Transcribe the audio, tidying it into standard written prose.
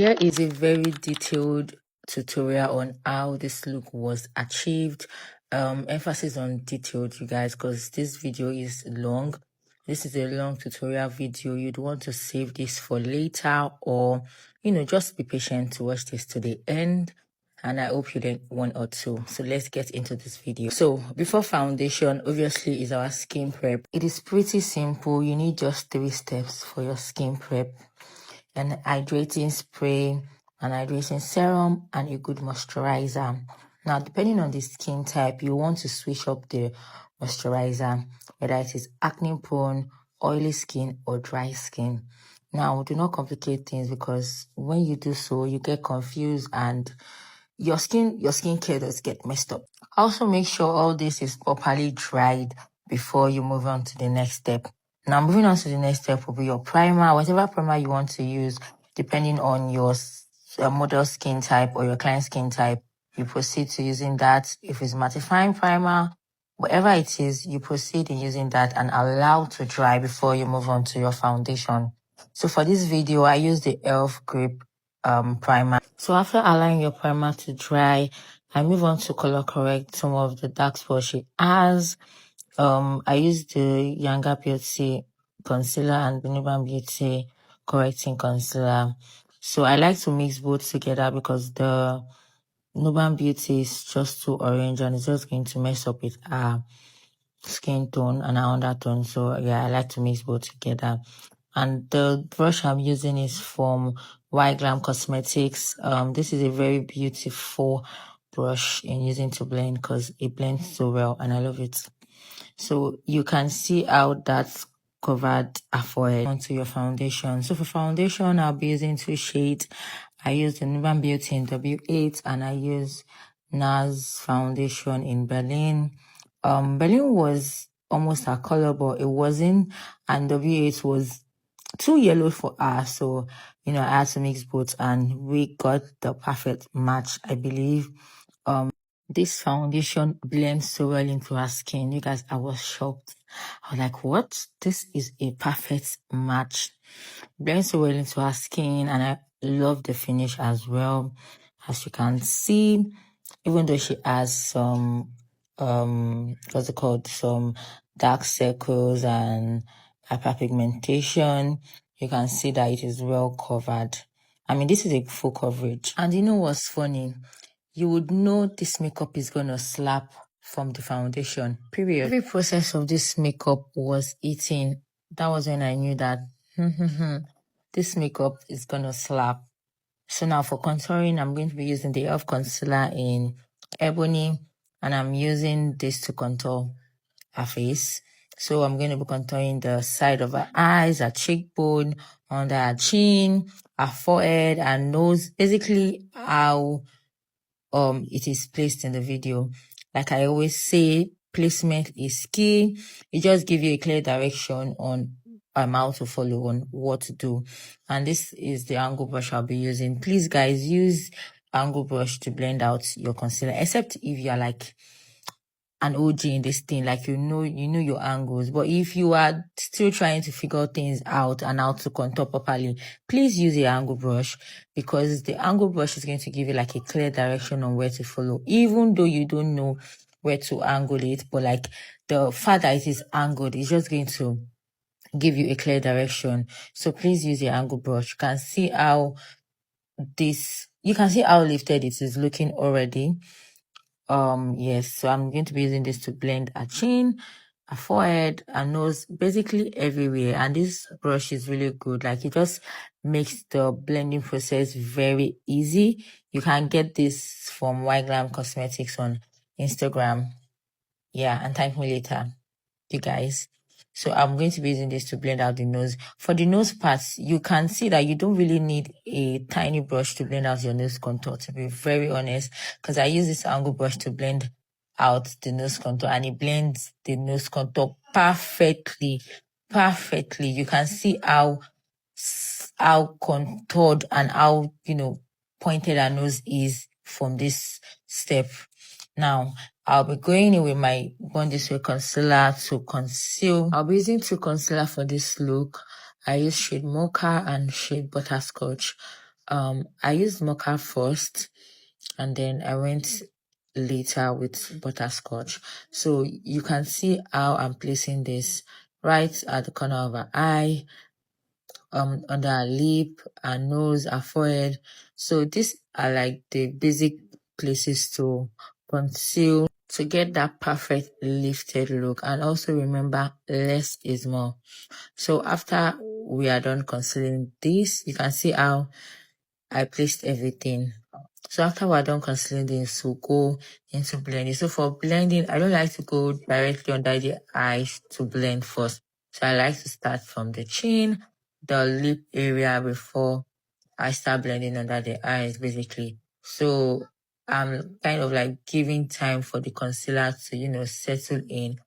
Here is a very detailed tutorial on how this look was achieved. Emphasis on detailed, you guys, because this video is long. This is a long tutorial video. You'd want to save this for later, or just be patient to watch this to the end. And I hope you learn one or two. So let's get into this video. So before foundation, obviously, is our skin prep. It is pretty simple. You need just 3 steps for your skin prep: an hydrating spray, an hydrating serum, and a good moisturizer. Now, depending on the skin type, you want to switch up the moisturizer, whether it is acne prone, oily skin, or dry skin. Now, do not complicate things, because when you do so, you get confused and your skincare does get messed up. Also, make sure all this is properly dried before you move on to the next step. Now, moving on to the next step will be your primer, whatever primer you want to use, depending on your model skin type or your client skin type. You proceed to using that. If it's mattifying primer, whatever it is, you proceed in using that and allow to dry before you move on to your foundation. So for this video, I use the e.l.f. Grip primer. So after allowing your primer to dry, I move on to color correct some of the dark spots it has. I use the Younger Beauty concealer and the Nuban Beauty correcting concealer. So I like to mix both together, because the Nuban Beauty is just too orange and it's just going to mess up with our skin tone and our undertone. So yeah, I like to mix both together. And the brush I'm using is from White Glam Cosmetics. This is a very beautiful brush in using to blend, because it blends so well and I love it. So you can see how that's covered our forehead. Onto your foundation. So for foundation, I'll be using 2 shades. I use the Nuban Beauty in W8 and I use NARS foundation in Berlin. Berlin was almost a color, but it wasn't, and W8 was too yellow for us. So, I had to mix both and we got the perfect match, I believe. This foundation blends so well into our skin. You guys, I was shocked. I was like, what? This is a perfect match. Blends so well into our skin, and I love the finish as well. As you can see, even though she has some, some dark circles and hyperpigmentation, you can see that it is well covered. I mean, this is a full coverage. And you know what's funny? You would know this makeup is gonna slap from the foundation, period. Every process of this makeup was eating. That was when I knew that this makeup is gonna slap. So now for contouring, I'm going to be using the e.l.f. concealer in Ebony, and I'm using this to contour her face. So I'm going to be contouring the side of her eyes, her cheekbone, under her chin, her forehead, and nose. Basically how it is placed in the video. Like I always say, placement is key. It just gives you a clear direction on how to follow, on what to do. And this is the angle brush I'll be using. Please guys, use angle brush to blend out your concealer, except if you're like an OG in this thing, like you know your angles. But if you are still trying to figure things out and how to contour properly, please use the angle brush, because the angle brush is going to give you like a clear direction on where to follow, even though you don't know where to angle it. But like the fact that it is angled is just going to give you a clear direction. So please use the angle brush. You can see how lifted it is looking already. Yes, so I'm going to be using this to blend a chin, a forehead, a nose, basically everywhere. And this brush is really good. Like, it just makes the blending process very easy. You can get this from White Glam Cosmetics on Instagram. Yeah, and thank me later, you guys. So I'm going to be using this to blend out the nose. For the nose parts, you can see that you don't really need a tiny brush to blend out your nose contour, to be very honest, because I use this angle brush to blend out the nose contour, and it blends the nose contour perfectly. You can see how contoured and how, pointed our nose is from this step. Now, I'll be going in with my Born This Way concealer to conceal. I'll be using 2 concealer for this look. I use shade Mocha and shade Butterscotch. I used mocha first, and then I went later with butterscotch. So you can see how I'm placing this right at the corner of her eye, under her lip, her nose, her forehead. So these are like the basic places to conceal to get that perfect lifted look. And also remember, less is more. So after we are done concealing this, you can see how I placed everything. So after we're done concealing this, we'll go into blending. So for blending, I don't like to go directly under the eyes to blend first. So I like to start from the chin, the lip area before I start blending under the eyes, basically. So I'm kind of like giving time for the concealer to, settle in